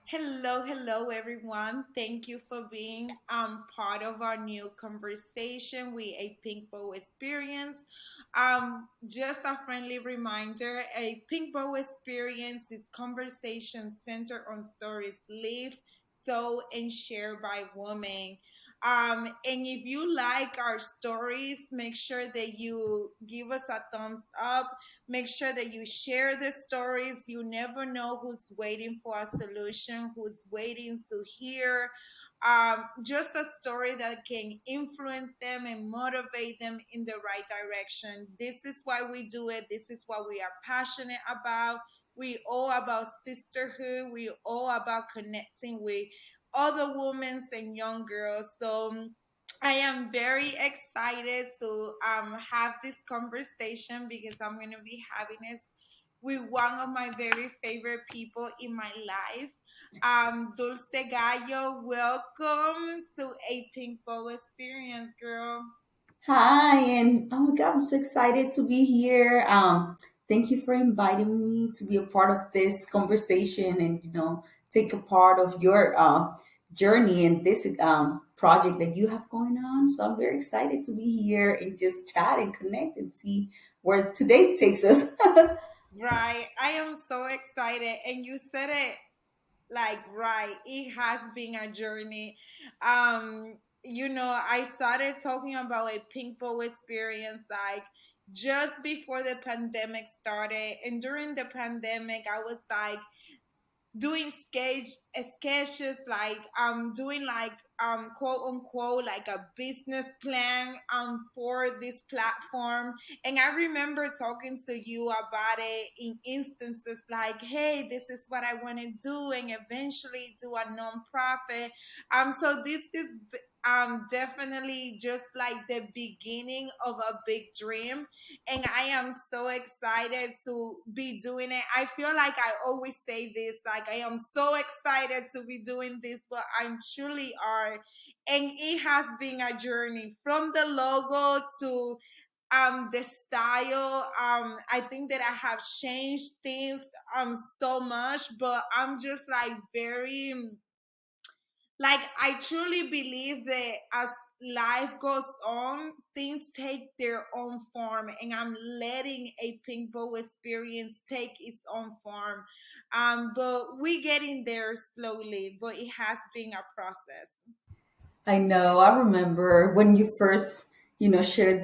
Hello, everyone. Thank you for being part of our new conversation with a Pink Bow experience. Just a friendly reminder: a Pink Bow experience is conversation centered on stories lived, sold, and shared by women. And if you like our stories, make sure that you give us a thumbs up. Make sure that you share the stories. You never know who's waiting for a solution, who's waiting to hear just a story that can influence them and motivate them in the right direction. This is why we do it. This is what we are passionate about. We all about sisterhood. We all about connecting with other women and young girls. So I am very excited to have this conversation because I'm going to be having this with one of my very favorite people in my life. Dulce Gallo, welcome to a Pink Bow experience, girl. Hi, and oh my God, I'm so excited to be here. Thank you for inviting me to be a part of this conversation and take a part of your journey and this project that you have going on. So I'm very excited to be here and just chat and connect and see where today takes us. Right. I am so excited. And you said it like right. It has been a journey. I started talking about a pink bowl experience like just before the pandemic started. And during the pandemic, I was like doing sketches like doing like quote unquote like a business plan for this platform. And I remember talking to you about it in instances like, hey, this is what I want to do and eventually do a nonprofit. So this is definitely just like the beginning of a big dream, and I am so excited to be doing it. I feel like I always say this, like I am so excited to be doing this, but I truly are. And it has been a journey from the logo to the style. I think that I have changed things so much, but I'm just like very like I truly believe that as life goes on, things take their own form, and I'm letting a pink bow experience take its own form. But we getting there slowly, but it has been a process. I know. I remember when you first, shared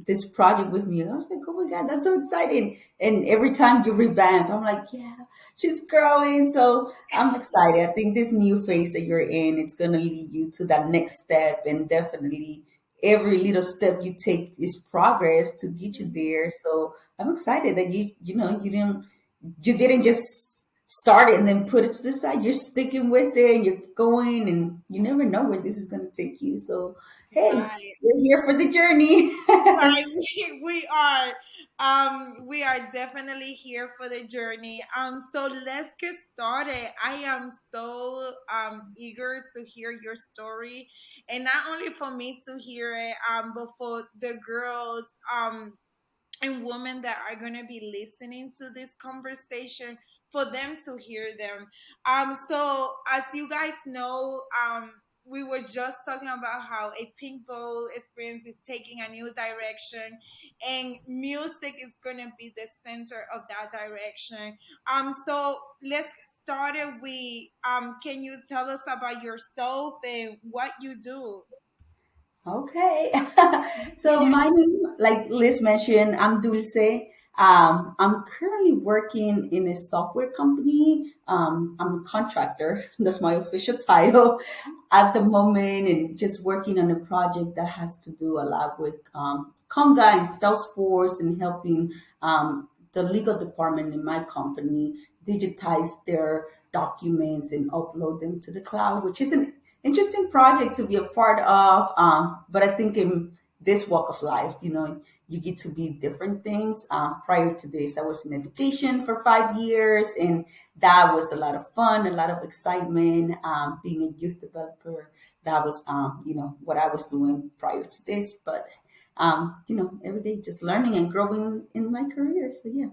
this project with me. I was like, oh my God, that's so exciting. And every time you revamp, I'm like, yeah, she's growing. So I'm excited. I think this new phase that you're in, it's gonna lead you to that next step. And definitely every little step you take is progress to get you there. So I'm excited that you didn't just start it and then put it to the side. You're sticking with it and you're going, and you never know where this is going to take you. So, hey, Right. we're here for the journey. Right, we are definitely here for the journey. So let's get started. I am so eager to hear your story, and not only for me to hear it, but for the girls and women that are going to be listening to this conversation, for them to hear them. So as you guys know, we were just talking about how a pink bowl experience is taking a new direction, and music is going to be the center of that direction. So let's get started with can you tell us about yourself and what you do? Okay. So my name, like Liz mentioned, I'm Dulce. I'm currently working in a software company. I'm a contractor. That's my official title at the moment, and just working on a project that has to do a lot with Conga and Salesforce and helping the legal department in my company digitize their documents and upload them to the cloud, which is an interesting project to be a part of. But I think in this walk of life, you get to be different things. Prior to this, I was in education for 5 years, and that was a lot of fun, a lot of excitement. Being a youth developer, that was, what I was doing prior to this. But, every day just learning and growing in my career. So, yeah.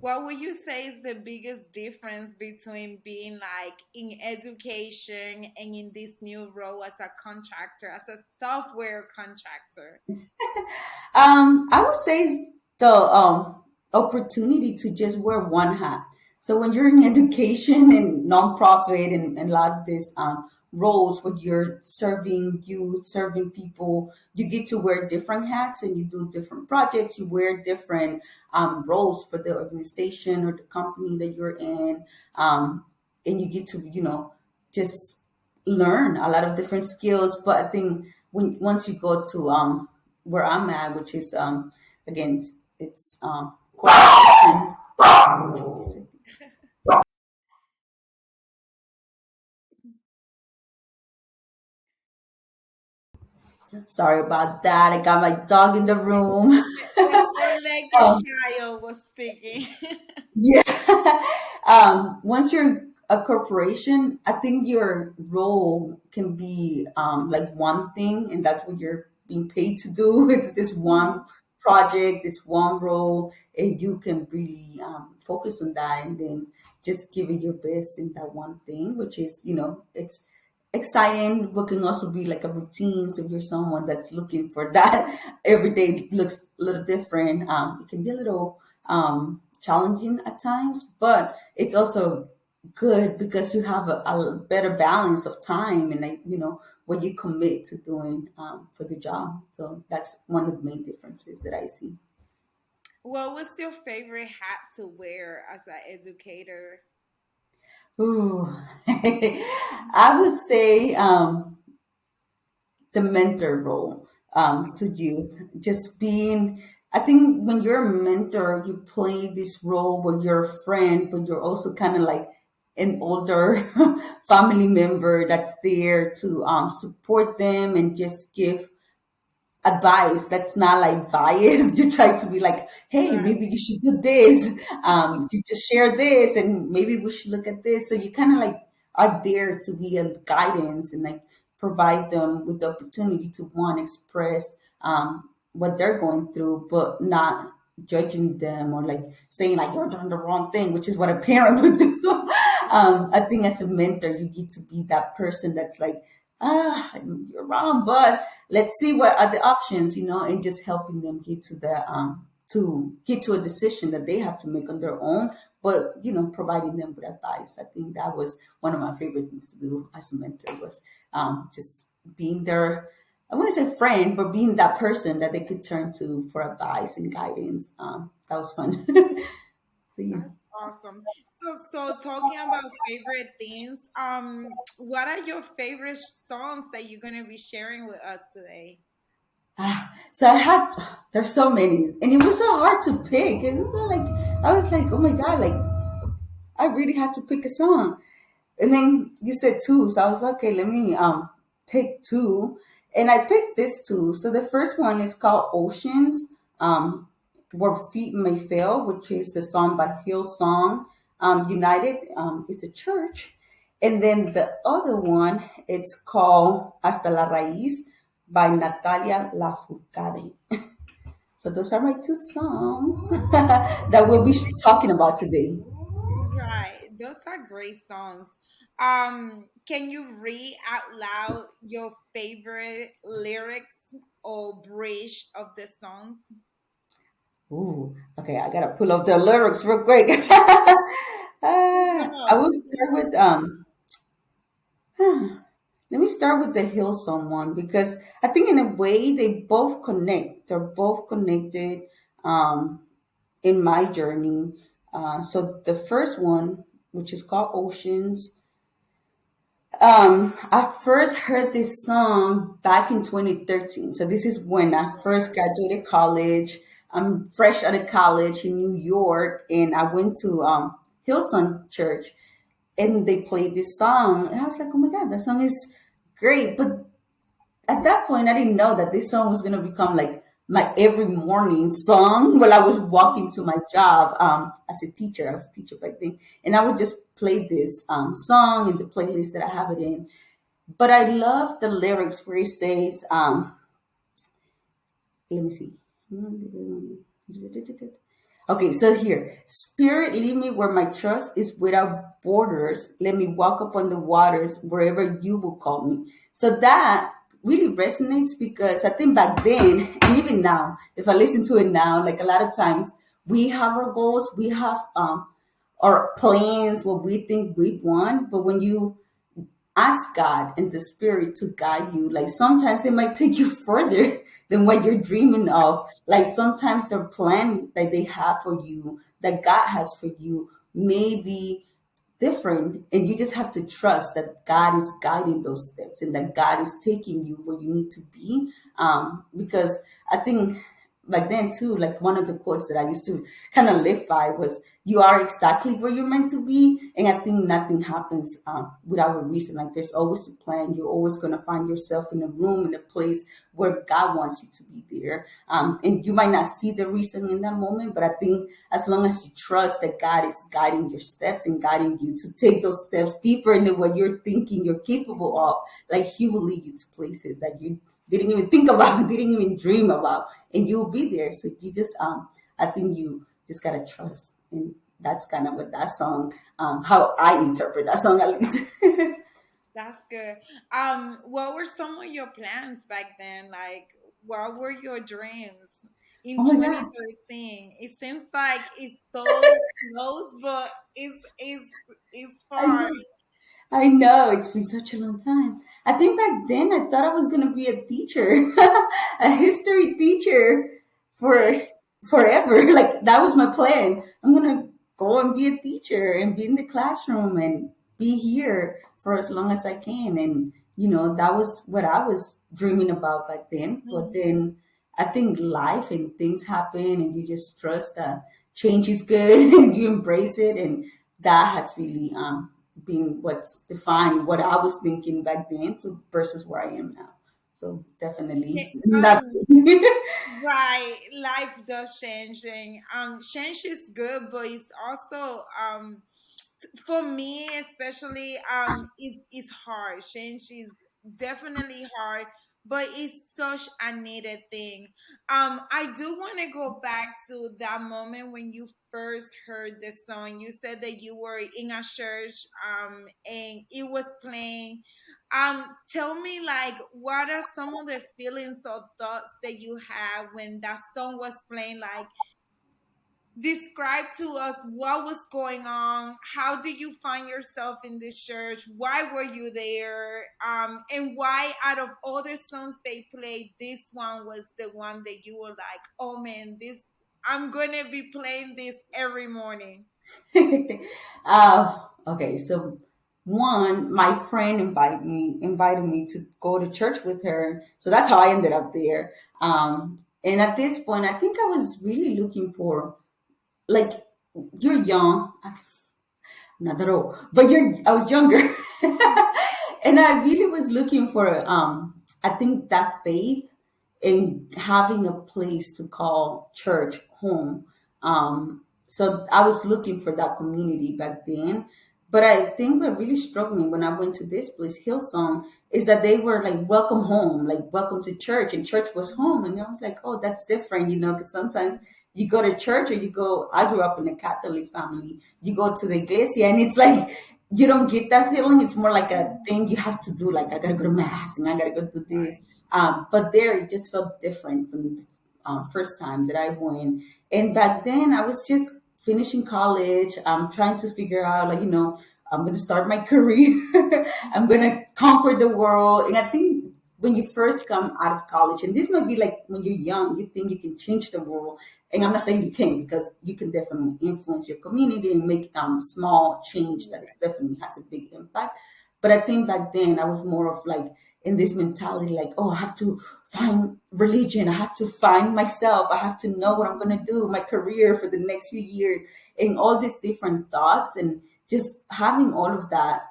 What would you say is the biggest difference between being like in education and in this new role as a contractor, as a software contractor? I would say it's the opportunity to just wear one hat. So when you're in education and nonprofit and a lot of these roles where you're serving youth, serving people, you get to wear different hats and you do different projects. You wear different roles for the organization or the company that you're in, and you get to just learn a lot of different skills. But I think when once you go to where I'm at, which is again, it's corporation. Sorry about that. I got my dog in the room. It sounded like a Um, child was speaking. yeah. Once you're a corporation, I think your role can be like one thing, and that's what you're being paid to do. It's this one Mhm. project, this one role, and you can really focus on that and then just give it your best in that one thing, which is, it's exciting, but can also be like a routine. So if you're someone that's looking for that, every day looks a little different. It can be a little challenging at times, but it's also good because you have a better balance of time and like what you commit to doing for the job. So that's one of the main differences that I see. What was your favorite hat to wear as an educator? Ooh. I would say the mentor role to youth. Just being, I think when you're a mentor, you play this role where you're a friend, but you're also kind of like an older family member that's there to support them and just give advice that's not like biased. You try to be like, hey, Right. maybe you should do this. You just share this and maybe we should look at this. So you kind of like are there to be a guidance and like provide them with the opportunity to one express what they're going through, but not judging them or like saying like you're doing the wrong thing, which is what a parent would do. I think as a mentor, you get to be that person that's like, you're wrong, but let's see what are the options, and just helping them get to a decision that they have to make on their own, but providing them with advice. I think that was one of my favorite things to do as a mentor was just being there. I wouldn't say friend, but being that person that they could turn to for advice and guidance. That was fun. So yeah. That's awesome. So talking about favorite things, what are your favorite songs that you're gonna be sharing with us today? So there's so many, and it was so hard to pick. It was like I was like, oh my god, like I really had to pick a song. And then you said two, so I was like, okay, let me pick two, and I picked this two. So the first one is called Oceans, Where Feet May Fail, which is a song by Hillsong United. It's a church, and then the other one it's called Hasta la Raíz by Natalia Lafourcade. So those are my two songs that we'll be talking about today. Right, those are great songs. Can you read out loud your favorite lyrics or bridge of the songs? Ooh, okay, I gotta pull up the lyrics real quick. Look them I up. will start with let me start with the Hillsong one because I think in a way they both connect. They're both connected in my journey. So the first one, which is called Oceans, I first heard this song back in 2013. So this is when I first graduated college. I'm fresh out of college in New York, and I went to Hillsong Church, and they played this song, and I was like, "Oh my God, that song is great!" But at that point, I didn't know that this song was gonna become like my every morning song while I was walking to my job as a teacher. I was a teacher back then, and I would just play this song in the playlist that I have it in. But I love the lyrics where it says, let me see. Okay, so here, Spirit, lead me where my trust is without borders. Let me walk upon the waters wherever you will call me. So that really resonates because I think back then, and even now, if I listen to it now, like a lot of times, we have our goals, we have our plans, what we think we want. But when you ask God and the Spirit to guide you. Like sometimes they might take you further than what you're dreaming of. Like sometimes the plan that they have for you, that God has for you, may be different, and you just have to trust that God is guiding those steps and that God is taking you where you need to be. Because I think back then too, like one of the quotes that I used to kind of live by was, "You are exactly where you're meant to be." And I think nothing happens without a reason. Like there's always a plan. You're always going to find yourself in a room, in a place where God wants you to be there. And you might not see the reason in that moment, but I think as long as you trust that God is guiding your steps and guiding you to take those steps deeper into what you're thinking you're capable of, like He will lead you to places that you didn't even think about, didn't even dream about, and you'll be there. So you just, I think you just gotta trust, and that's kind of what that song, how I interpret that song at least. That's good. What were some of your plans back then? Like, what were your dreams Oh in my God. 2013? It seems like it's so close, but it's far. I know it's been such a long time. I think back then I thought I was gonna be a teacher, a history teacher for forever. Like that was my plan. I'm gonna go and be a teacher and be in the classroom and be here for as long as I can. And that was what I was dreaming about back then. But Mhm. then I think life and things happen, and you just trust that change is good and you embrace it, and that has really been what's defined what I was thinking back then to versus where I am now. So Yeah, definitely nothing. right. Life does change, and change is good, but it's also for me especially it's hard. Change is definitely hard, but it's such a needed thing. I do want to go back to that moment when you first heard the song. You said that you were in a church and it was playing. Tell me, like, what are some of the feelings or thoughts that you had when that song was playing? Like, describe to us what was going on. How did you find yourself in this church? Why were you there? And why, out of all the songs they played, this one was the one that you were like, oh man, this, I'm gonna be playing this every morning. Okay, so one, my friend invited me to go to church with her. So that's how I ended up there. And at this point, I think I was really looking for, like, you're young, not at all, but I was younger. And I really was looking for, I think that faith in having a place to call church home. So I was looking for that community back then. But I think what really struck me when I went to this place, Hillsong, is that they were like, welcome home, like, welcome to church. And church was home. And I was like, oh, that's different, because sometimes you go to church or I grew up in a Catholic family. You go to the iglesia and it's like, you don't get that feeling. It's more like a thing you have to do. Like, I gotta go to mass and I gotta go do this. But there, it just felt different from the first time that I went. And back then, I was just finishing college. Trying to figure out, like, I'm going to start my career. I'm going to conquer the world. And I think when you first come out of college, and this might be like when you're young, you think you can change the world. And I'm not saying you can, because you can definitely influence your community and make small change that definitely has a big impact. But I think back then I was more of like in this mentality, like, oh, I have to find religion. I have to find myself. I have to know what I'm going to do, my career for the next few years, and all these different thoughts. And just having all of that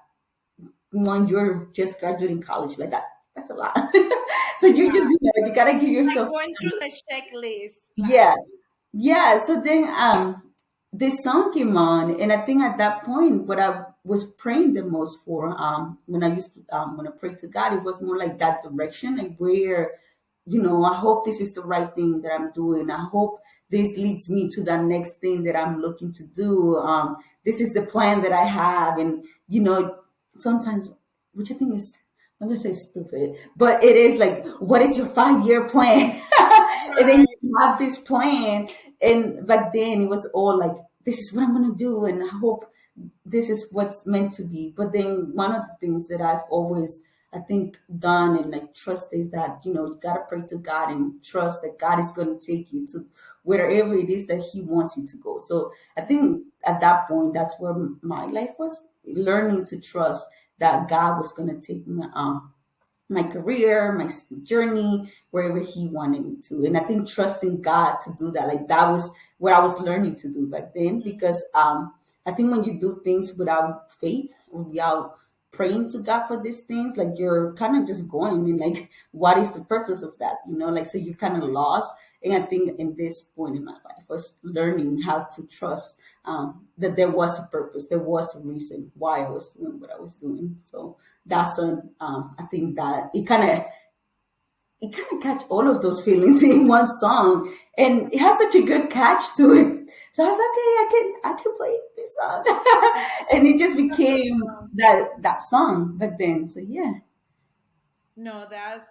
when you're just graduating college, like that's a lot. So you just, Right. you got to give Like yourself going time. through the checklist. Yeah. Like, Yeah, so then this song came on, and I think at that point, what I was praying the most for, when I prayed to God, it was more like that direction, like where, I hope this is the right thing that I'm doing. I hope this leads me to the next thing that I'm looking to do. This is the plan that I have. And, sometimes, which I think is, I'm going to say stupid, but it is like, what is your 5 year plan? And then Right. you have this plan. And back then it was all like, this is what I'm going to do. And I hope this is what's meant to be. But then one of the things that I've always, I think, done and like trust is that, you got to pray to God and trust that God is going to take you to wherever it is that He wants you to go. So I think at that point, that's where my life was, learning to trust that God was going to take me my career, my journey, wherever He wanted me to. And I think trusting God to do that, like that was what I was learning to do back then. Because I think when you do things without faith, without praying to God for these things, like you're kind of just going and like, what is the purpose of that? Like, so you're kind of lost. And I think in this point in my life I was learning how to trust that there was a purpose, there was a reason why I was doing what I was doing. So that's when I think that it kind of catch all of those feelings in one song, and it has such a good catch to it. So I was like, hey, I can play this song, and it just became that song back then. So yeah. No, that's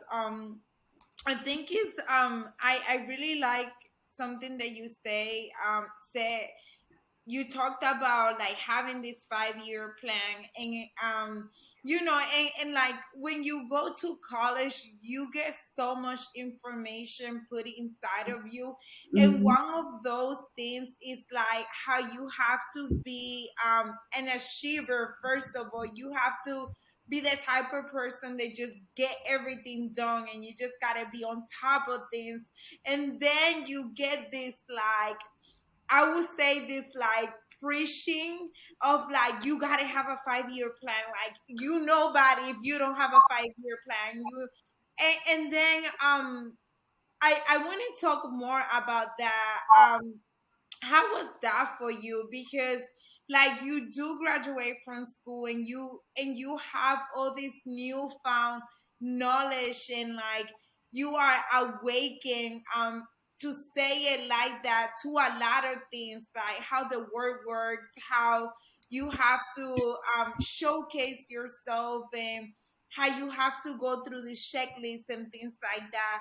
I think is I really like something that you say you talked about like having this 5 year plan, and and like when you go to college you get so much information put inside of you, and Hmm. one of those things is like how you have to be an achiever. First of all, you have to be the type of person that just get everything done, and you just got to be on top of things. And then you get this like, I would say this like preaching of like you gotta have a 5 year plan. Like you nobody if you don't have a 5 year plan. And then I want to talk more about that. How was that for you? Because like you do graduate from school, and you have all this newfound knowledge, and like you are awakened to say it like that to a lot of things, like how the word works, how you have to showcase yourself, and how you have to go through the checklist and things like that.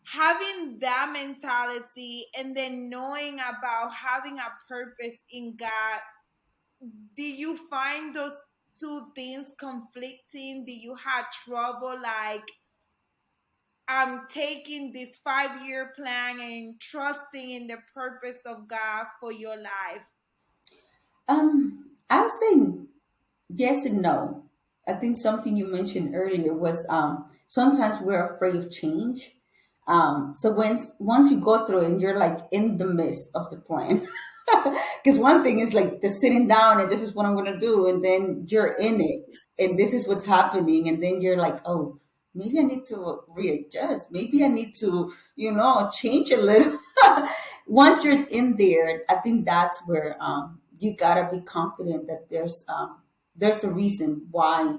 Having that mentality and then knowing about having a purpose in God, do you find those two things conflicting? Do you have trouble like taking this 5 year plan and trusting in the purpose of God for your life? I would say yes and no. I think something you mentioned earlier was sometimes we're afraid of change. So once you go through it and you're like in the midst of the plan, because one thing is like the sitting down and this is what I'm gonna do, and then you're in it and this is what's happening, and then you're like, oh, maybe I need to readjust. Maybe I need to, change a little. Once you're in there, I think that's where you gotta be confident that there's a reason why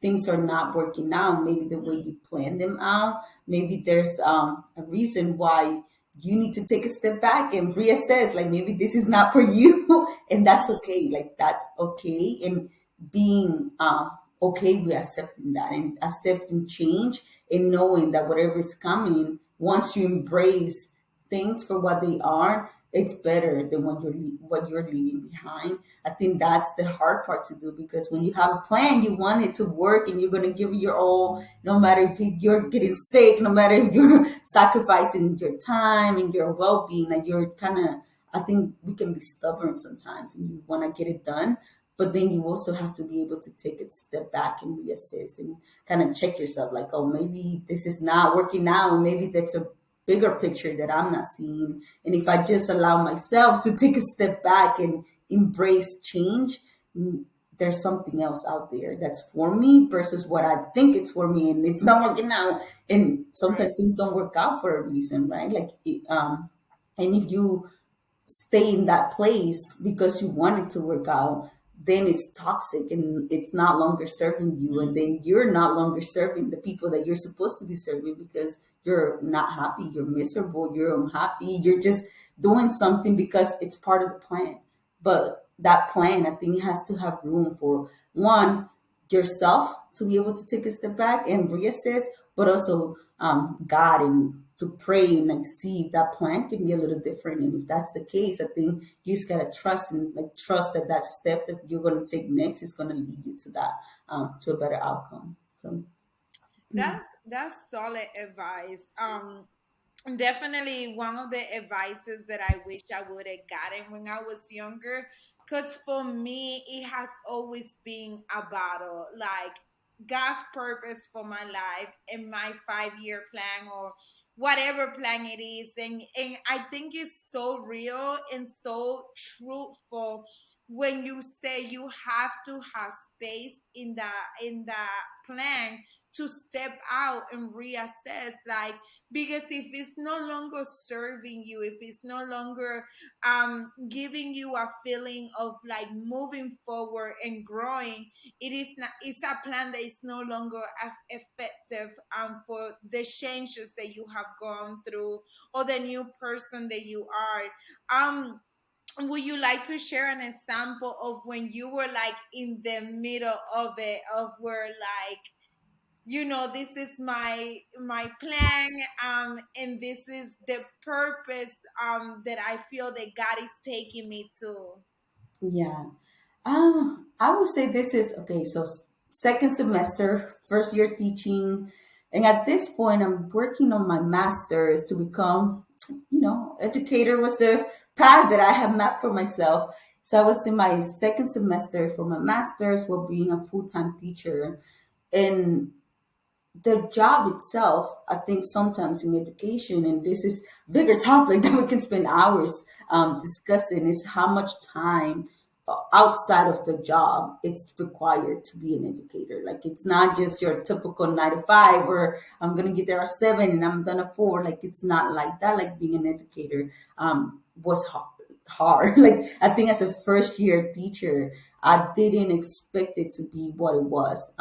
things are not working out. Maybe the way you plan them out. Maybe there's a reason why you need to take a step back and reassess. Like maybe this is not for you, and that's okay. Like that's okay, and being okay with accepting that and accepting change and knowing that whatever is coming, once you embrace things for what they are, it's better than what you're leaving behind. I think that's the hard part to do, because when you have a plan, you want it to work and you're going to give it your all, no matter if you're getting sick, no matter if you're sacrificing your time and your well-being. And you're kind of, I think we can be stubborn sometimes and you want to get it done. But then you also have to be able to take a step back and reassess and kind of check yourself, like, oh, maybe this is not working out. Maybe that's a bigger picture that I'm not seeing. And if I just allow myself to take a step back and embrace change, there's something else out there that's for me versus what I think it's for me, and it's not working out. And Right. sometimes things don't work out for a reason, right? Like, and if you stay in that place because you want it to work out, then it's toxic and it's not longer serving you. And then you're not longer serving the people that you're supposed to be serving because you're not happy, you're miserable, you're unhappy, you're just doing something because it's part of the plan. But that plan, I think, has to have room for one, yourself to be able to take a step back and reassess, but also God, and to pray and like see if that plan can be a little different. And if that's the case, I think you just gotta trust, and like trust that that step that you're gonna take next is gonna lead you to that to a better outcome. So yeah. That's solid advice. Definitely one of the advices that I wish I would have gotten when I was younger. Because for me, it has always been a battle. Like God's purpose for my life and my 5 year plan or whatever plan it is. And I think it's so real and so truthful when you say you have to have space in the plan to step out and reassess, like, because if it's no longer serving you, if it's no longer giving you a feeling of like moving forward and growing, it is not, it's a plan that is no longer effective for the changes that you have gone through or the new person that you are. Would you like to share an example of when you were like in the middle of it, of where like, this is my plan, and this is the purpose that I feel that God is taking me to? Yeah. I would say this is okay. So second semester, first year teaching, and at this point, I'm working on my master's to become, educator was the path that I had mapped for myself. So I was in my second semester for my master's, while being a full time teacher, and the job itself, I think sometimes in education, and this is bigger topic that we can spend hours discussing, is how much time outside of the job it's required to be an educator. Like it's not just your typical 9 to 5, or I'm gonna get there at 7 and I'm done at 4. Like it's not like that. Like being an educator was hard. Like I think as a first year teacher, I didn't expect it to be what it was.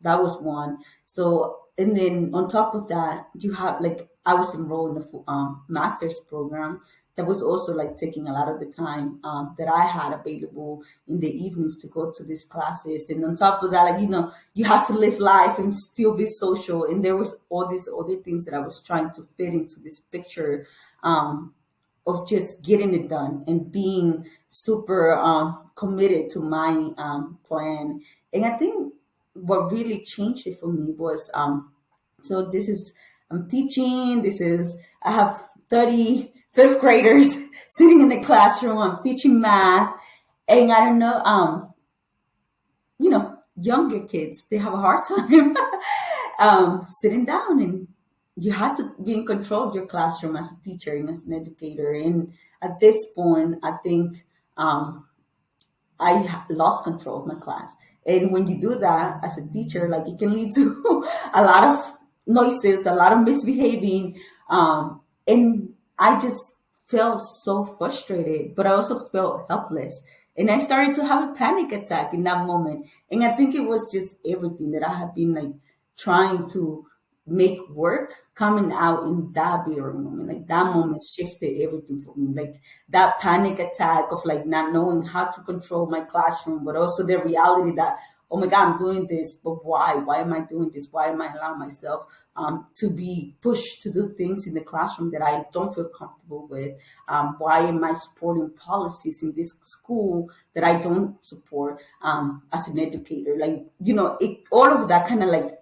That was one. So, and then on top of that, you have like I was enrolled in a master's program that was also like taking a lot of the time that I had available in the evenings to go to these classes. And on top of that, like you had to live life and still be social. And there was all these other things that I was trying to fit into this picture. Of just getting it done and being super committed to my plan. And I think what really changed it for me was so this is I'm teaching. This is I have 30 fifth graders sitting in the classroom. I'm teaching math, and I don't know. Younger kids, they have a hard time sitting down, and you had to be in control of your classroom as a teacher and as an educator. And at this point, I think lost control of my class. And when you do that as a teacher, like it can lead to a lot of noises, a lot of misbehaving. And I just felt so frustrated, but I also felt helpless. And I started to have a panic attack in that moment. And I think it was just everything that I had been like trying to make work coming out in that very moment. Like that moment shifted everything for me. Like that panic attack of like not knowing how to control my classroom, but also the reality that, oh my God, I'm doing this, but why? Why am I doing this? Why am I allowing myself to be pushed to do things in the classroom that I don't feel comfortable with? Why am I supporting policies in this school that I don't support as an educator? Like, all of that kind of like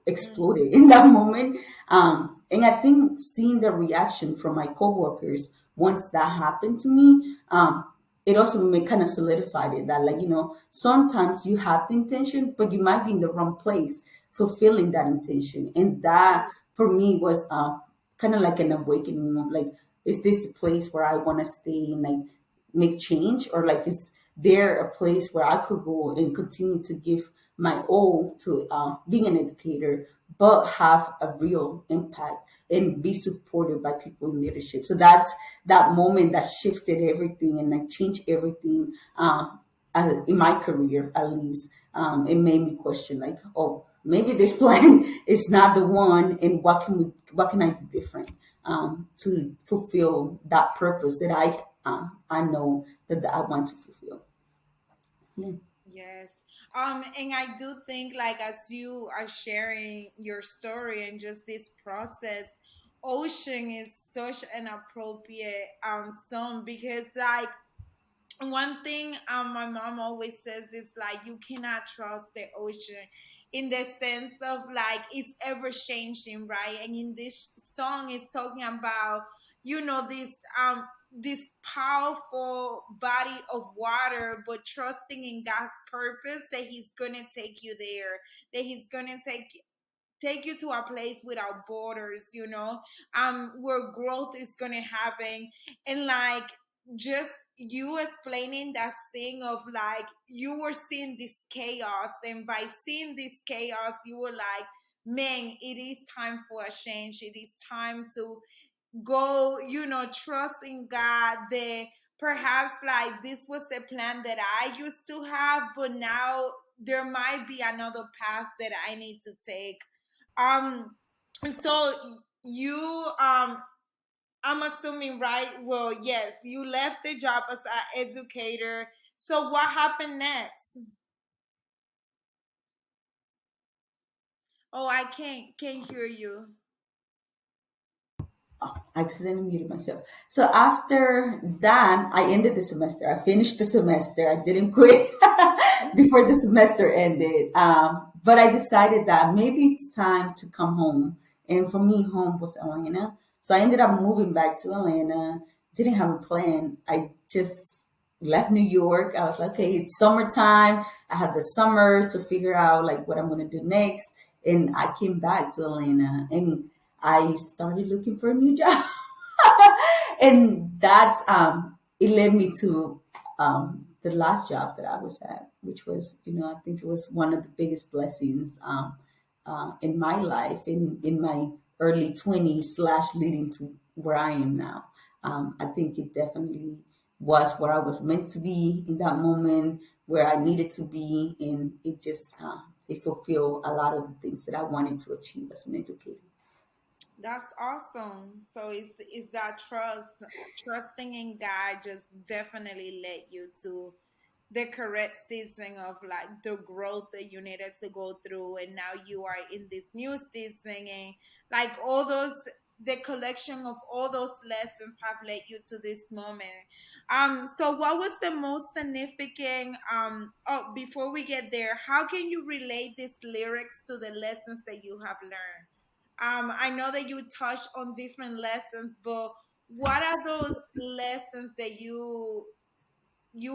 exploded in that moment. And I think seeing the reaction from my coworkers once that happened to me, it also kind of solidified it that, like, sometimes you have the intention, but you might be in the wrong place fulfilling that intention. And that for me was kind of like an awakening of like, is this the place where I want to stay and like make change, or like is there a place where I could go and continue to give my all to being an educator, but have a real impact and be supported by people in leadership? So that's that moment that shifted everything and like changed everything. in my career at least, it made me question like, oh, maybe this plan is not the one, and what can I do different to fulfill that purpose that I know that I want to fulfill. Yeah. Yes. And I do think like as you are sharing your story and just this process, ocean is such an appropriate song because like one thing my mom always says is like you cannot trust the ocean in the sense of like it's ever changing, right? And in this song it's talking about this powerful body of water, but trusting in God's purpose that he's gonna take you there, that he's gonna take you to a place without borders, where growth is gonna happen. And like just you explaining that thing of like you were seeing this chaos, and by seeing this chaos you were like, man, it is time for a change, it is time to go, trust in God that perhaps like this was the plan that I used to have, but now there might be another path that I need to take. So you I'm assuming, right? Well, yes, you left the job as an educator. So what happened next? Oh, I can't hear you. Oh, I accidentally muted myself. So after that, I ended the semester. I finished the semester. I didn't quit before the semester ended. But I decided that maybe it's time to come home. And for me, home was Atlanta. So I ended up moving back to Atlanta. Didn't have a plan. I just left New York. I was like, okay, it's summertime. I have the summer to figure out like what I'm gonna do next. And I came back to Atlanta, and I started looking for a new job. And that it led me to the last job that I was at, which was, I think it was one of the biggest blessings in my life, in my early 20s slash leading to where I am now. I think it definitely was where I was meant to be in that moment, where I needed to be, and it just it fulfilled a lot of the things that I wanted to achieve as an educator. That's awesome. So it's that trusting in God just definitely led you to the correct season of like the growth that you needed to go through, and now you are in this new season, and like all those the collection of all those lessons have led you to this moment. So what was the most significant oh, before we get there, how can you relate these lyrics to the lessons that you have learned? I know that you touched on different lessons, but what are those lessons that you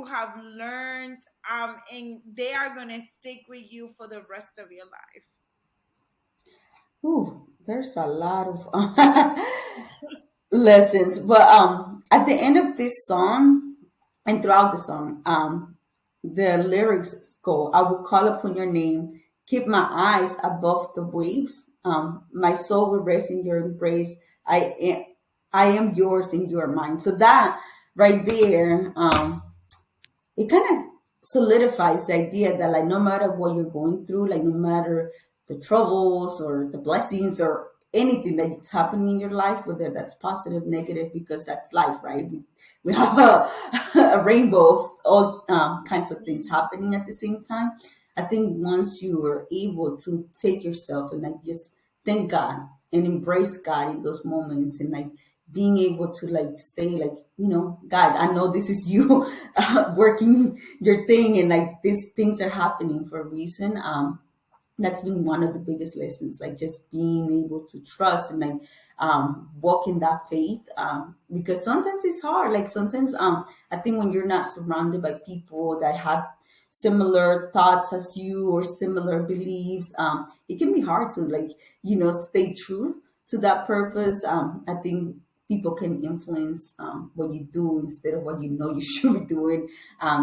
have learned, and they are gonna stick with you for the rest of your life? Ooh, there's a lot of lessons. But at the end of this song and throughout the song, the lyrics go, I will call upon your name, keep my eyes above the waves. My soul will rest in your embrace. I am yours and you are mine. So that right there, it kind of solidifies the idea that like no matter what you're going through, like no matter the troubles or the blessings or anything that's happening in your life, whether that's positive, negative, because that's life, right? We have a rainbow of all kinds of things happening at the same time. I think once you are able to take yourself and like just thank God and embrace God in those moments, and like being able to like say like, God, I know this is you working your thing, and like these things are happening for a reason. That's been one of the biggest lessons, like just being able to trust and like walk in that faith, because sometimes it's hard. Like sometimes I think when you're not surrounded by people that have similar thoughts as you or similar beliefs, it can be hard to like, stay true to that purpose. I think people can influence what you do instead of what you know you should be doing.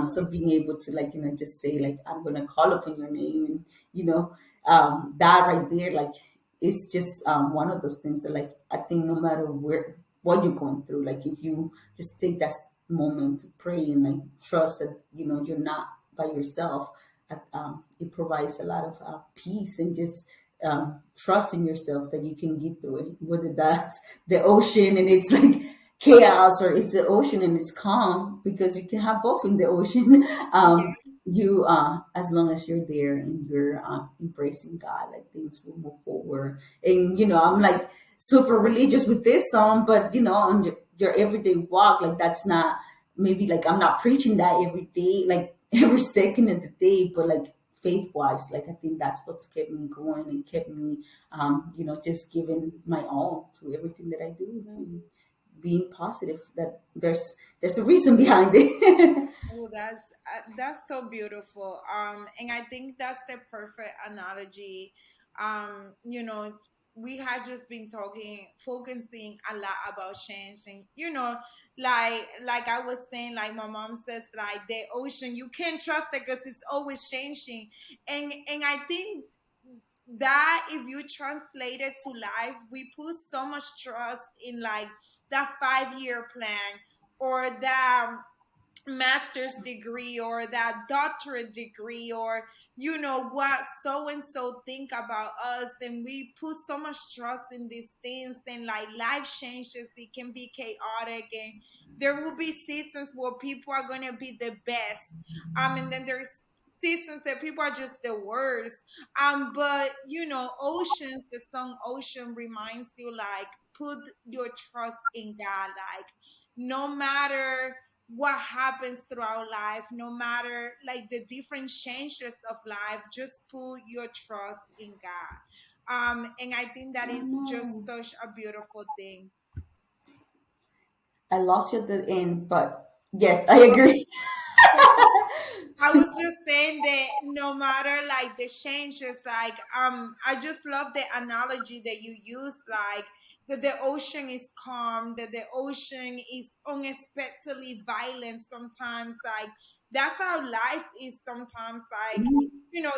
So being able to like, just say like, I'm gonna call upon your name, and that right there, like, it's just one of those things that like I think no matter what you're going through, like if you just take that moment to pray and like trust that you're not by yourself, it provides a lot of peace and just trust in yourself that you can get through it. Whether that's the ocean and it's like chaos, or it's the ocean and it's calm, because you can have both in the ocean. You As long as you're there and you're embracing God, like things will move forward. And I'm like super religious with this song, but on your everyday walk, like that's not, maybe like I'm not preaching that every day, like every second of the day, but like faith wise, like I think that's what's kept me going and kept me just giving my all to everything that I do, Yeah. and being positive that there's a reason behind it. Oh, that's so beautiful. And I think that's the perfect analogy. You know, we had just been talking, focusing a lot about change, and like I was saying, like my mom says, like the ocean, you can't trust it because it's always changing. And I think that if you translate it to life, we put so much trust in like that 5 year plan or that master's degree or that doctorate degree, or what so and so think about us, and we put so much trust in these things, and like life changes, it can be chaotic, and there will be seasons where people are going to be the best, and then there's seasons that people are just the worst, but oceans, the song Ocean reminds you, like, put your trust in God, like no matter what happens throughout life, no matter like the different changes of life, just put your trust in God. And I think that Oh is just no, such a beautiful thing. I lost you at the end, but yes, I agree. I was just saying that no matter like the changes, like I just love the analogy that you use, like that the ocean is calm, that the ocean is unexpectedly violent sometimes. Like that's how life is sometimes. Like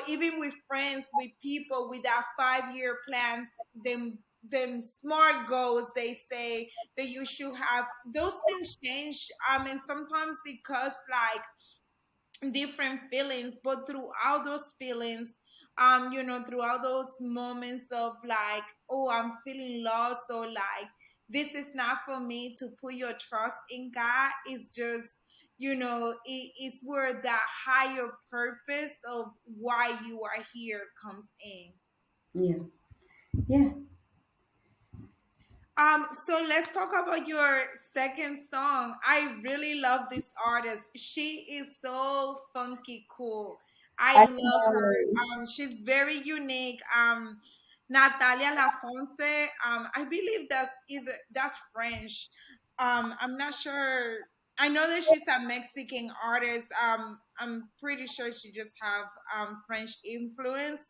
even with friends, with people, with that 5 year plan, them smart goals they say that you should have. Those things change. And sometimes because like different feelings, but throughout those feelings, throughout those moments of like, oh, I'm feeling lost, or like this is not for me, to put your trust in God is just, it is where that higher purpose of why you are here comes in. Yeah, yeah. So let's talk about your second song. I really love this artist. She is so funky cool. I I love know. her. She's very unique. Natalia Lafonce. I believe that's French. I'm not sure. I know that she's a Mexican artist. I'm pretty sure she just have French influence.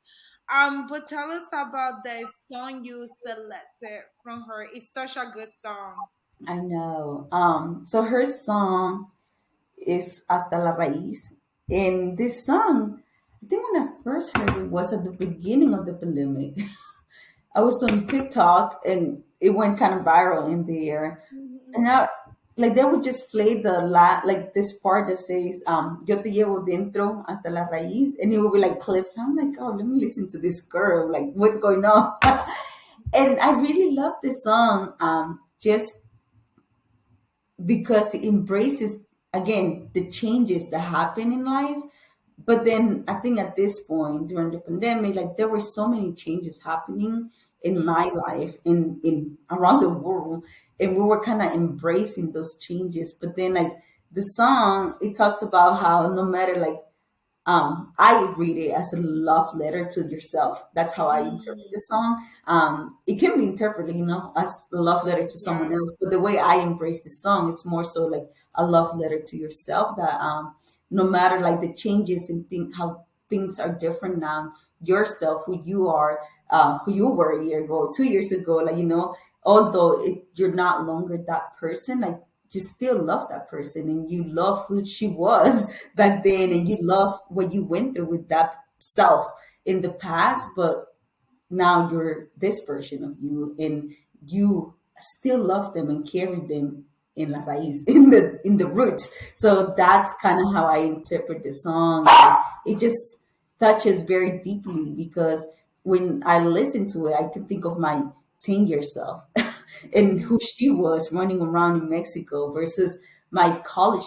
But tell us about the song you selected from her. It's such a good song. I know. So her song is Hasta la Raíz. And this song, I think when I first heard it was at the beginning of the pandemic. I was on TikTok and it went kind of viral in there. Mhm. And like they would just play like this part that says, Yo te llevo dentro hasta la raíz. And it would be like clips. I'm like, oh, let me listen to this girl. Like, what's going on? And I really love this song. Just because it embraces again the changes that happen in life. But then I think at this point during the pandemic, like there were so many changes happening in my life, in around the world, and we were kind of embracing those changes. But then like the song, it talks about how no matter like, I read it as a love letter to yourself. That's how I interpret Mhm. the song. It can be interpreted, as a love letter to someone Yeah. else. But the way I embrace the song, it's more so like a love letter to yourself. That no matter like the changes and how things are different now, yourself, who you are, who you were a year ago, 2 years ago, like although you're not longer that person, like you still love that person and you love who she was back then, and you love what you went through with that self in the past, but now you're this version of you, and you still love them and carry them in la raíz, in the roots. So that's kind of how I interpret the song. It just touches very deeply because when I listen to it, I can think of my 10-year self and who she was running around in Mexico versus my college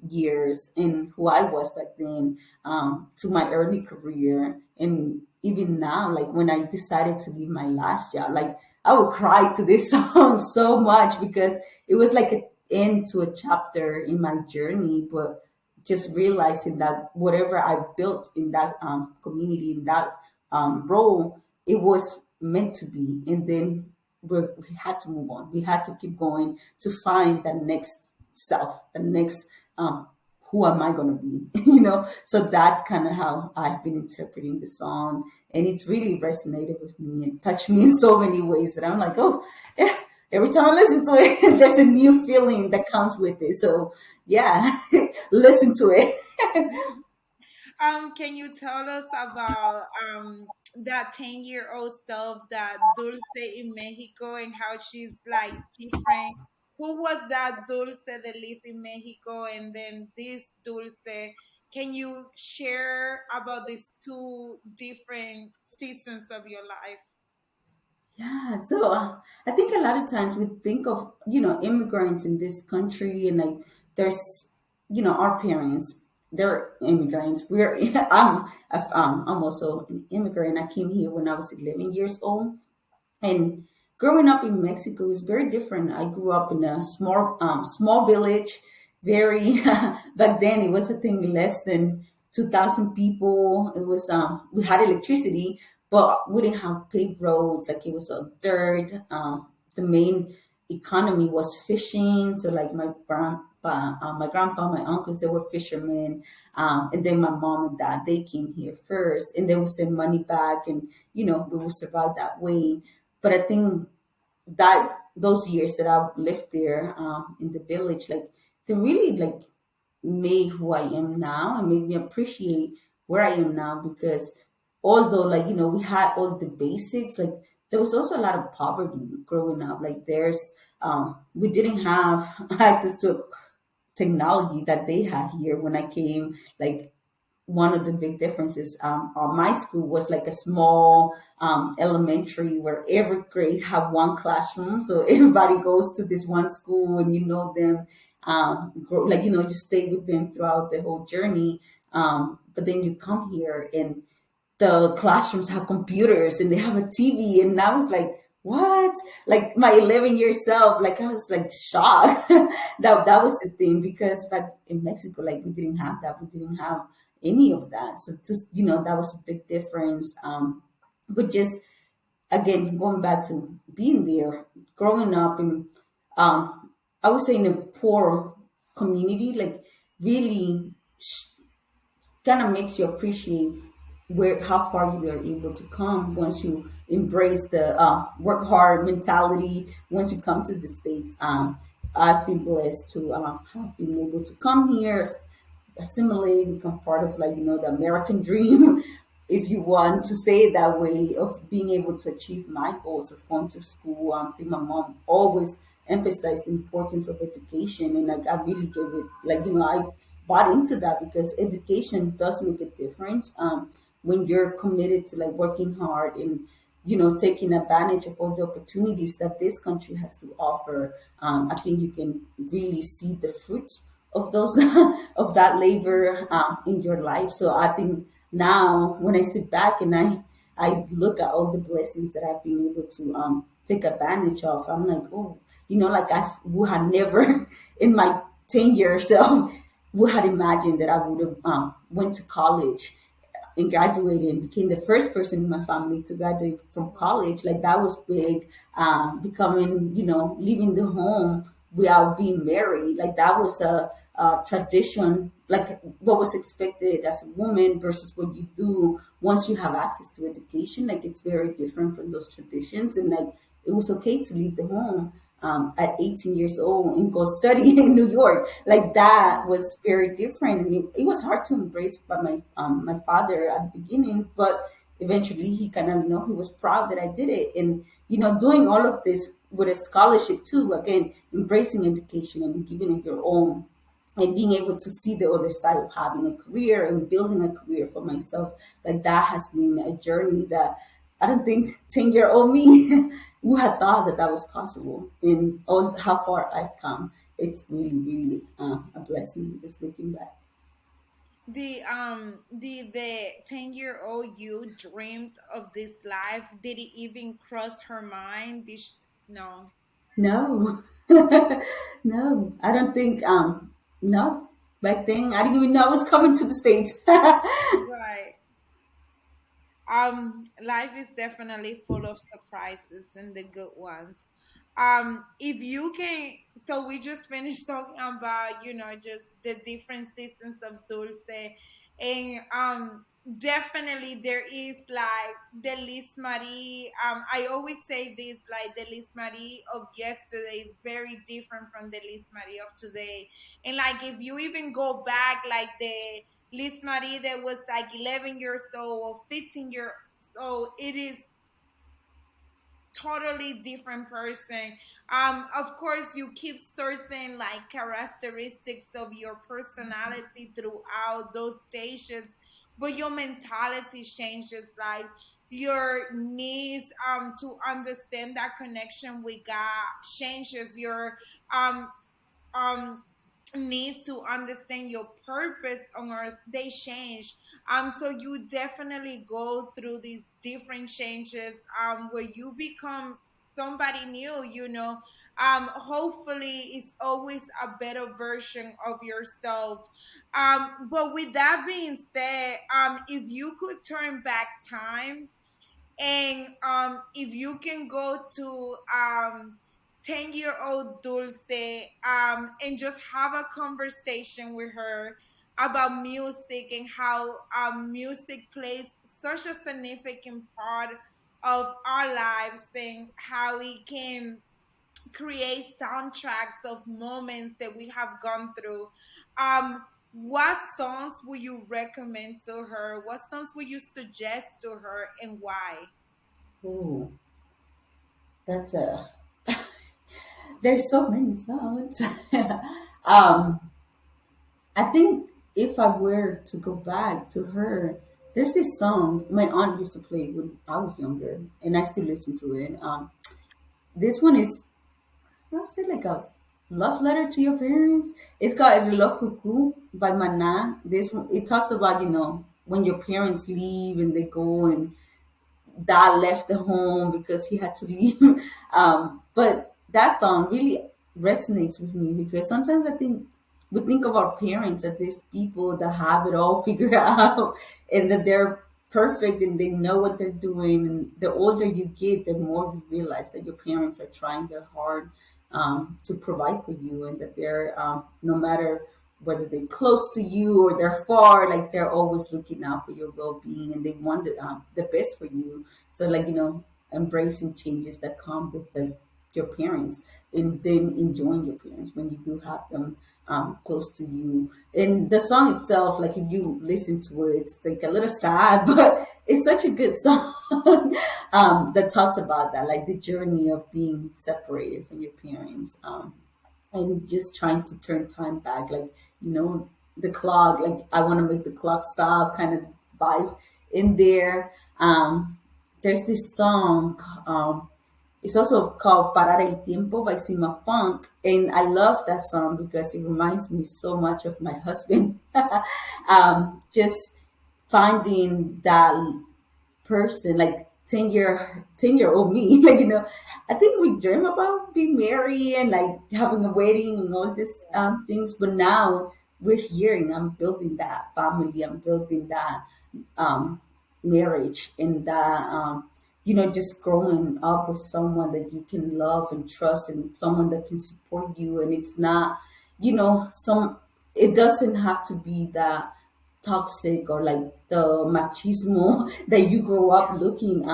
years and who I was back then, to my early career. And even now, like when I decided to leave my last job, like I would cry to this song so much because it was like an end to a chapter in my journey. But just realizing that whatever I built in that community, in that role, it was meant to be. And then we had to move on. We had to keep going to find the next self, the next who am I going to be? So that's kind of how I've been interpreting the song, and it's really resonated with me and touched me in so many ways that I'm like, oh, yeah. Every time I listen to it, there's a new feeling that comes with it. So yeah, listen to it. Can you tell us about that 10-year-old self, that Dulce in Mexico, and how she's like different? Who was that Dulce that lived in Mexico, and then this Dulce? Can you share about these two different seasons of your life? Yeah, so I think a lot of times we think of immigrants in this country, and like there's our parents, they're immigrants. We're I'm also an immigrant. I came here when I was 11 years old, and growing up in Mexico is very different. I grew up in a small village. Very back then it was, I think, less than 2,000 people. It was we had electricity, but we didn't have paved roads. Like it was a dirt. The main economy was fishing. So like my grandpa, my uncles, they were fishermen, and then my mom and dad, they came here first, and they would send money back, and we would survive that way. But I think that those years that I lived there in the village, like they really like made who I am now and made me appreciate where I am now. Because although like we had all the basics, like there was also a lot of poverty growing up. Like we didn't have access to technology that they had here when I came. Like one of the big differences, my school was like a small elementary where every grade had one classroom, so everybody goes to this one school and them, like just stay with them throughout the whole journey. But then you come here and the classrooms have computers and they have a TV, and I was like, what? Like my 11-year self, like I was like shocked. That was the thing, because back in Mexico, like we didn't have that. We didn't have any of that. So just that was a big difference. But just again, going back to being there, growing up in, I would say in a poor community, like really kind of makes you appreciate where how far you are able to come once you embrace the work hard mentality. Once you come to the states, I've been blessed to have been able to come here, assimilate, become part of like the American dream, if you want to say it that way, of being able to achieve my goals of going to school. I think my mom always emphasized the importance of education, and like I really gave it, like I bought into that, because education does make a difference when you're committed to like working hard and taking advantage of all the opportunities that this country has to offer. I think you can really see the fruit of those of that labor in your life. So I think now when I sit back and I look at all the blessings that I've been able to take advantage of, I'm like, oh, like I would have never in my 10 year self would have imagined that I would have went to college and graduated and became the first person in my family to graduate from college. Like that was big. Becoming, leaving the home without being married. Like that was a tradition, like what was expected as a woman versus what you do once you have access to education. Like it's very different from those traditions. And like it was okay to leave the home at 18 years old and go study in New York. Like that was very different, and it was hard to embrace by my father at the beginning. But eventually, he kind of he was proud that I did it, and doing all of this with a scholarship too. Again, embracing education and giving it your own, and being able to see the other side of having a career and building a career for myself. Like that has been a journey that I don't think 10-year-old me would have thought that that was possible. In all how far I've come, it's really, really a blessing just looking back. The 10-year-old you dreamed of this life? Did it even cross her mind? No. No, no, I don't think. No, back then I didn't even know I was coming to the states. Right. Life is definitely full of surprises and the good ones. If you can, so we just finished talking about, just the different seasons of Dulce, and definitely there is like the Liz Marie. I always say this, like the Liz Marie of yesterday is very different from the Liz Marie of today, and like if you even go back, like the Liz Marie that was like 11 years old or 15 years old, it is totally different person. Of course, you keep certain like characteristics of your personality throughout those stages, but your mentality changes. Like your needs to understand that connection with God changes. Your um um needs to understand your purpose on earth, they change. So you definitely go through these different changes where you become somebody new, hopefully it's always a better version of yourself. But with that being said, if you could turn back time, and if you can go to 10-year-old Dulce and just have a conversation with her about music and how music plays such a significant part of our lives, and how it can create soundtracks of moments that we have gone through. What songs would you recommend to her? What songs would you suggest to her, and why? Oh, that's a. There's so many songs. um, I think if I were to go back to her, there's this song my aunt used to play when I was younger, and I still listen to it. This one is, I'll say, like a love letter to your parents. It's called El Reloj Cuckoo by Mana. This one, it talks about, when your parents leave and they go, and dad left the home because he had to leave. But that song really resonates with me because sometimes I think we think of our parents as these people that have it all figured out and that they're perfect and they know what they're doing. And the older you get, the more you realize that your parents are trying their hard to provide for you, and that they're, no matter whether they're close to you or they're far, like they're always looking out for your well-being, and they want the best for you. So, like, embracing changes that come with your parents, and then enjoying your parents when you do have them close to you. And the song itself, like if you listen to it, it's like a little sad, but it's such a good song that talks about that, like the journey of being separated from your parents. And just trying to turn time back, like, the clock, like I want to make the clock stop kind of vibe in there. There's this song, it's also called Parar el Tiempo by Sima Funk, and I love that song because it reminds me so much of my husband. Just finding that person, like 10-year old me, like, I think we dream about being married and like having a wedding and all these things, but now we're here and I'm building that family, I'm building that um marriage, and that just growing up with someone that you can love and trust, and someone that can support you. And it's not, some it doesn't have to be that toxic or like the machismo that you grow up looking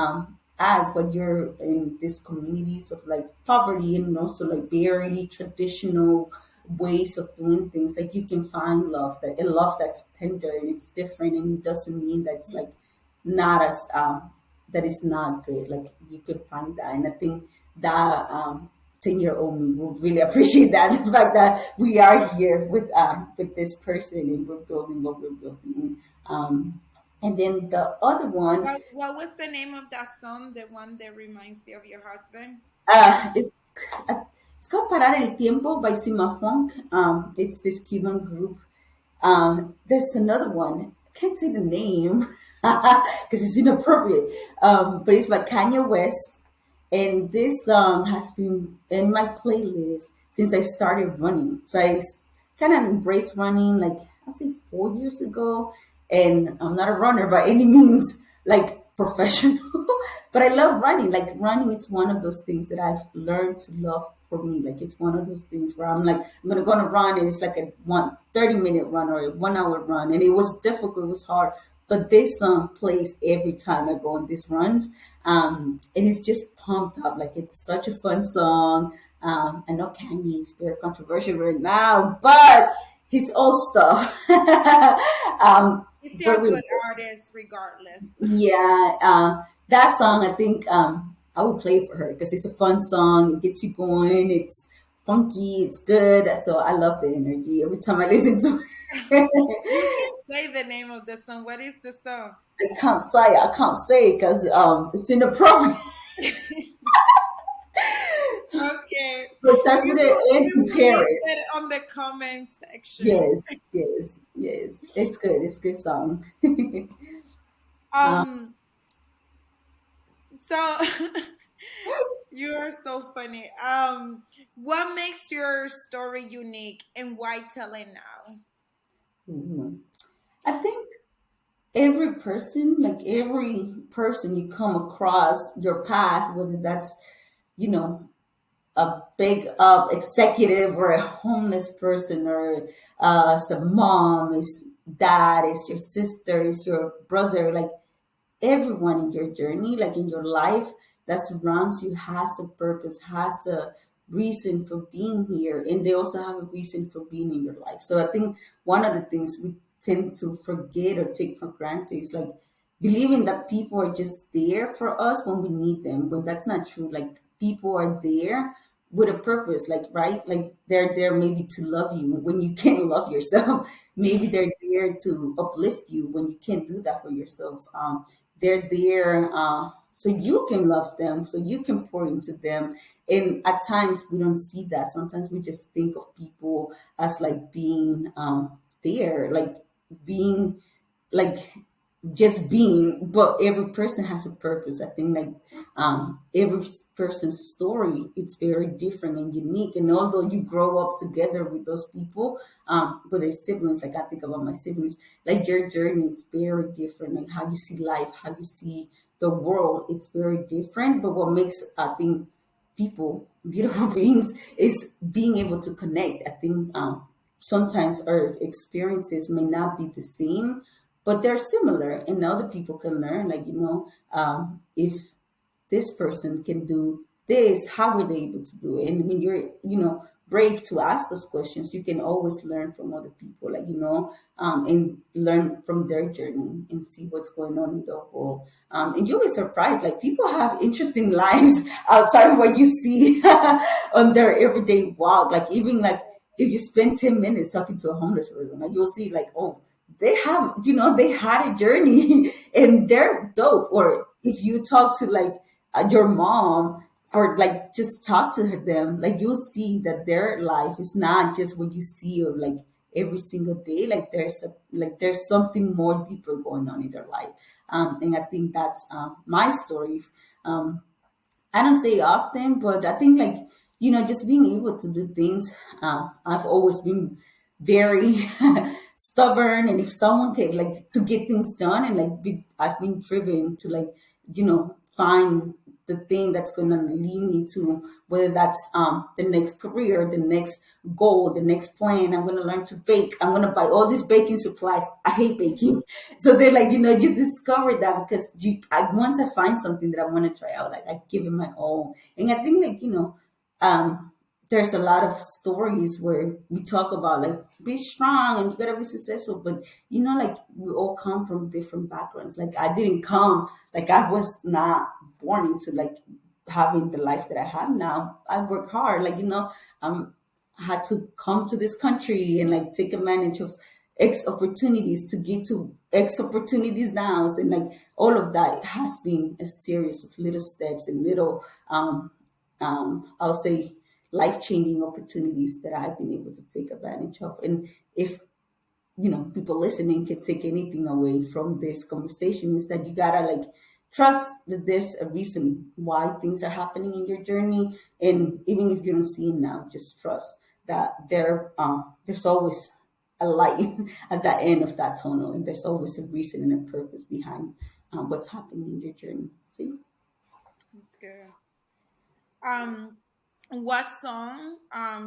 at, but you're in these communities of like poverty and also like very traditional ways of doing things. Like you can find love, that a love that's tender and it's different, and it doesn't mean that it's like not as that is not good. Like you can find that, and I think that 10-year-old me will really appreciate that, the fact that we are here with this person and we're building what we're building. And then the other one What was the name of that song? The one that reminds you of your husband? is uh, it's called Parar el Tiempo by Sima Funk. It's this Cuban group. There's another one. I can't say the name because it's inappropriate. But it's by Kanye West, and this song has been in my playlist since I started running. So kind of embraced running like I say 4 years ago, and I'm not a runner by any means, like professional, but I love running. Like running, it's one of those things that I've learned to love for me. Like it's one of those things where I'm like, I'm gonna go on a run, and it's like a 30-minute run or a 1 hour run, and it was difficult, it was hard. But this song plays every time I go on these runs, and it's just pumped up. Like it's such a fun song. I know Kanye is very controversial right now, but his old stuff. He's still a Very good good. artist, regardless. Yeah, that song I think I would play for her because it's a fun song. It gets you going. It's funky. It's good. So I love the energy every time I listen to it. You can say the name of the song. What is the song? I can't say because it's inappropriate. Okay. But it starts with an N We in will leave Paris. it on the comment section. Yes, yes, yes. It's good. It's a good song. um, Um, so you are so funny. What makes your story unique and why tell it now? mhm. I think every person you come across your path, whether that's, you know, a big executive or a homeless person or it's a mom, is dad, is your sister, is your brother, like everyone in your journey, like in your life that surrounds you has a purpose, has a reason for being here, and they also have a reason for being in your life. So I think one of the things we tend to forget or take for granted is like believing that people are just there for us when we need them, when that's not true. Like people are there with a purpose, like right, like they're there maybe to love you when you can't love yourself. Maybe they're there to uplift you when you can't do that for yourself. They're there so you can love them, so you can pour into them. And at times we don't see that. Sometimes we just think of people as like being there, like being like just being, but every person has a purpose. I think like every person's story, it's very different and unique, and although you grow up together with those people, with their siblings, like I think about my siblings, like your journey, it's very different. Like how you see life, how you see the world, it's very different. But what makes, I think, people beautiful beings is being able to connect. I think sometimes our experiences may not be the same, but they're similar, and other people can learn. Like, if this person can do this, how were they able to do it? And when you're, brave to ask those questions, you can always learn from other people, like, and learn from their journey and see what's going on in the world. And you'll be surprised, like people have interesting lives outside of what you see on their everyday walk. Like even like if you spend 10 minutes talking to a homeless person, like you'll see like, oh, they have, they had a journey and they're dope. Or if you talk to like your mom for like just talk to them, like you'll see that their life is not just what you see or like every single day. Like there's something more deeper going on in their life. And I think that's my story. um, I don't say often, but I think like, just being able to do things. I've always been very stubborn, and if someone can like to get things done, and like I've been driven to like, find the thing that's gonna lead me to whether that's the next career, the next goal, the next plan. I'm gonna learn to bake. I'm gonna buy all these baking supplies. I hate baking. So they're like, you discover that because once I find something that I want to try out, like I give it my all. And I think like, um, there's a lot of stories where we talk about like be strong and you gotta be successful, but like we all come from different backgrounds. Like I didn't come, like I was not born into like having the life that I have now. I work hard, like um I had to come to this country and like take advantage of X opportunities to get to X opportunities now. And like all of that has been a series of little steps and little I'll say life changing opportunities that I've been able to take advantage of. And if people listening can take anything away from this conversation, is that you gotta like trust that there's a reason why things are happening in your journey, and even if you don't see it now, just trust that there's always a light at the end of that tunnel, and there's always a reason and a purpose behind what's happening in your journey. See. That's good. Um, what song?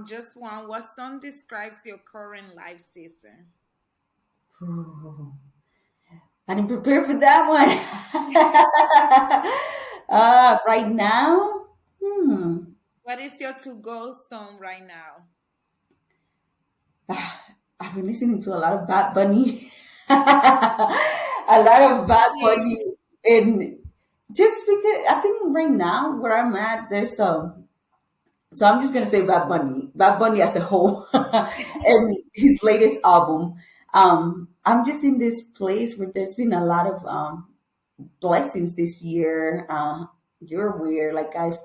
Just one. What song describes your current life season? I didn't prepare for that one. Right now, What is your to-go song right now? I've been listening to a lot of Bad Bunny, a lot of Bad Really? Bunny, and just because I think right now where I'm at, there's so I'm just gonna say Bad Bunny as a whole, and his latest album. I'm just in this place where there's been a lot of blessings this year. You're weird. Like I've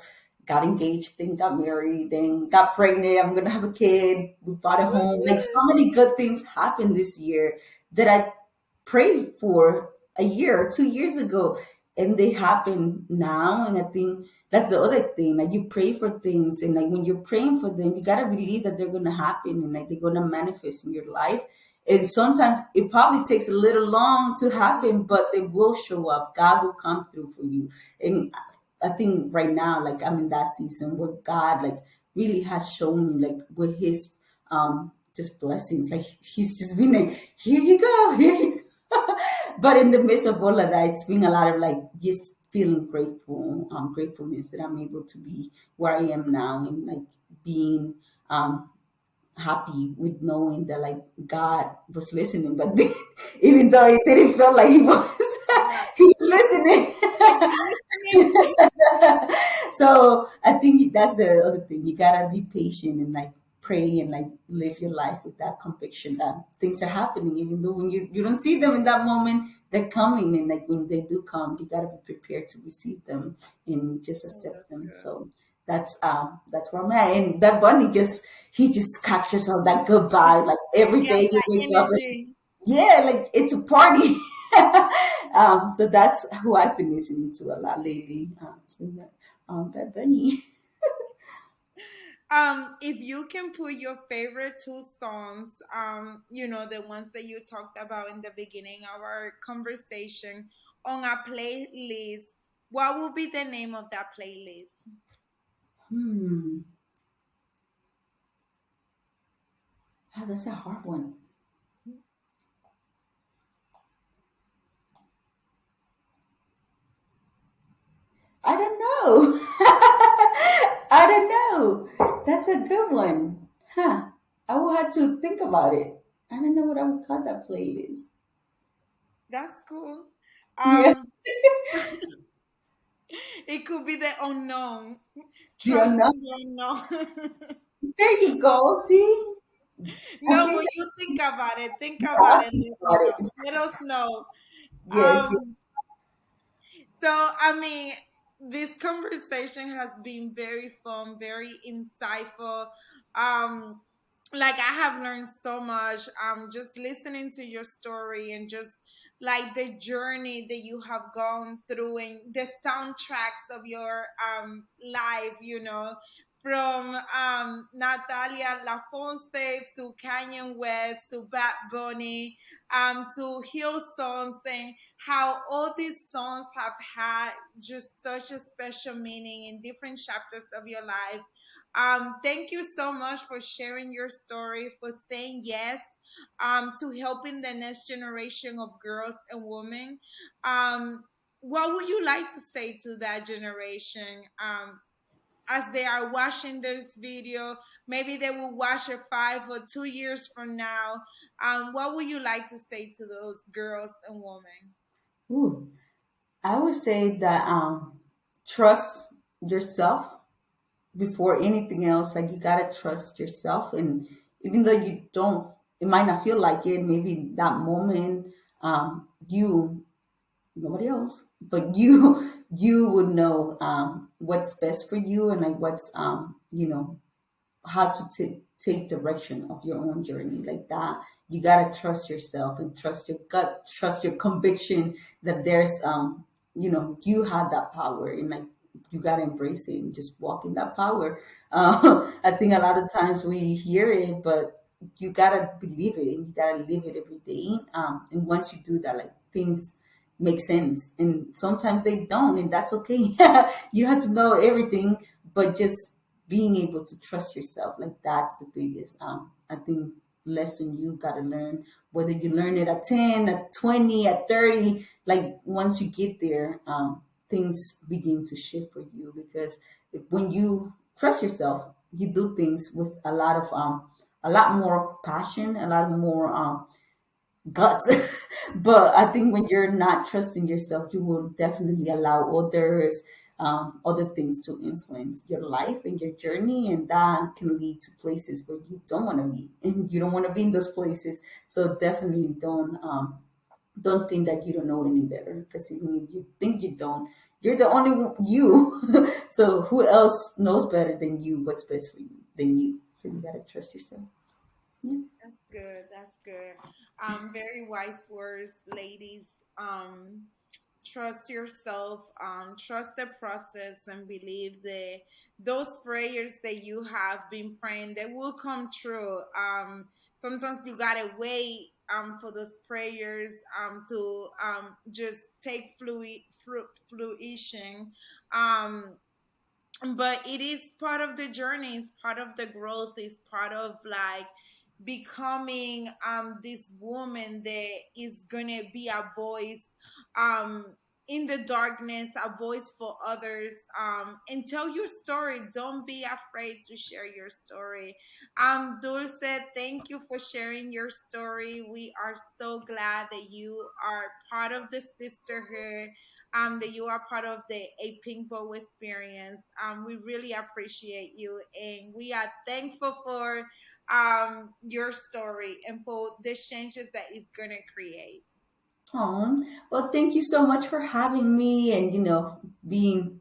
got engaged and got married and got pregnant. I'm gonna have a kid. We bought a home. Like so many good things happened this year that I prayed for a year or 2 years ago. And they happen now. And I think that's the other thing. Like you pray for things, and like when you're praying for them, you gotta believe that they're gonna happen and like they're gonna manifest in your life. And sometimes it probably takes a little long to happen, but they will show up. God will come through for you. And I think right now, like I'm in that season where God like really has shown me like with his just blessings. Like he's just been like, here you go, here you go. But in the midst of all of that, it's been a lot of like just feeling grateful, gratefulness that I'm able to be where I am now, and like being happy with knowing that like God was listening, but then, even though it didn't feel like he was, Yeah. he was listening. Are you listening? So I think that's the other thing. You gotta be patient and like pray and like live your life with that conviction that things are happening, even though when you don't see them in that moment, they're coming. And like when they do come, you gotta be prepared to receive them and just Oh, accept that's them. good. So that's where I'm at. And that bunny just he just captures all that good vibe. Like every Yeah, day you that wake up, energy. yeah, like it's a party. So that's who I've been listening to a lot lately. It's been Bad Bunny. If you can put your favorite two songs, the ones that you talked about in the beginning of our conversation, on a playlist, what would be the name of that playlist? Hmm. Oh, that's a hard one. I don't know. I don't know. That's a good one. Huh. I will have to think about it. I don't know what I would call that playlist. That's cool. Yeah. Um, it could be the unknown. Do you Trust know? in the unknown. There you go. See? I No, think when you think about I'll it, think about it. let us know. Yes. Yes. Um, So, I mean, this conversation has been very fun, very insightful. Um, like I have learned so much. Just listening to your story and just like the journey that you have gone through and the soundtracks of your life. From Natalia Lafonse to Kanye West to Bad Bunny, to Hill songs, and how all these songs have had just such a special meaning in different chapters of your life. Thank you so much for sharing your story, for saying yes to helping the next generation of girls and women. Um, what would you like to say to that generation? as they are watching this video, maybe they will watch it 5 or 2 years from now. What would you like to say to those girls and women? Ooh, I would say that trust yourself before anything else. Like you gotta trust yourself, and even though you don't, it might not feel like it. Maybe that moment, you, nobody else, but you, you would know what's best for you, and like what's how to take direction of your own journey like that. You got to trust yourself and trust your gut, trust your conviction that there's you have that power, and like you got to embrace it and just walk in that power. I think a lot of times we hear it, but you got to believe it and you got to live it every day. And once you do that, like things make sense, and sometimes they don't, and that's okay. You have to know everything, but just being able to trust yourself, like that's the biggest I think lesson you got to learn, whether you learn it at 10, at 20, at 30. Like once you get there, things begin to shift for you, because when you trust yourself, you do things with a lot more passion, a lot more guts. But I think when you're not trusting yourself, you will definitely allow other things to influence your life and your journey, and that can lead to places where you don't want to be, and you don't want to be in those places. So definitely don't think that you don't know any better, because even if you think you don't, you're the only you. So who else knows better than you what's best for you than you? So you gotta trust yourself. Yeah. That's good. That's good. Very wise words, ladies. Trust yourself. Trust the process, and believe that those prayers that you have been praying, they will come true. Sometimes you gotta wait for those prayers to just take fruition. Um, but it is part of the journey, it's part of the growth, it's part of like becoming this woman that is gonna be a voice um in the darkness, a voice for others, and tell your story. Don't be afraid to share your story. Dulce, thank you for sharing your story. We are so glad that you are part of the sisterhood, that you are part of the A Pink Bow experience. We really appreciate you, and we are thankful for your story and for the changes that it's gonna create. Oh, well, thank you so much for having me, and being,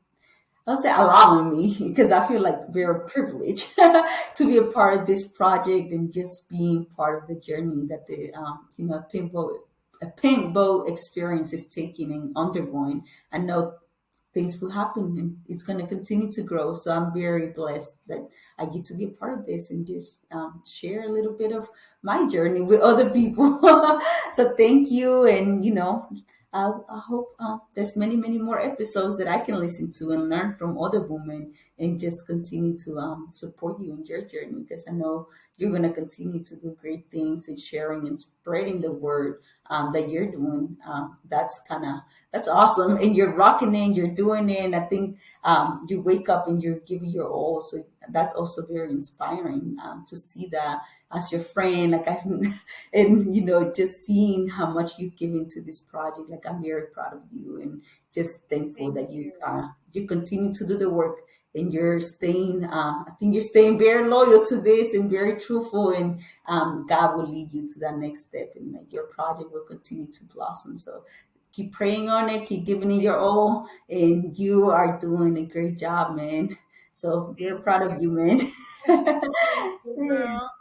I'll say allowing me, because I feel like we're privileged to be a part of this project and just being part of the journey that the a pinball experience is taking and undergoing. I know things will happen and it's going to continue to grow. So I'm very blessed that I get to be a part of this and just share a little bit of my journey with other people. So thank you. And, I hope there's many, many more episodes that I can listen to and learn from other women, and just continue to support you in your journey, because I know you're going to continue to do great things and sharing and spreading the word that you're doing. That's awesome, and you're rocking it. You're doing it. And I think you wake up and you're giving your all. So that's also very inspiring to see that as your friend. Like I, and just seeing how much you give into this project. Like I'm very proud of you, and just thankful Thank that you. you continue to do the work, and you're staying. I think you're staying very loyal to this and very truthful, and God will lead you to that next step, and like, your project will continue to blossom. So keep praying on it, keep giving it your all, and you are doing a great job, man. So we're Thank proud you. of you, man. Thank you, girl.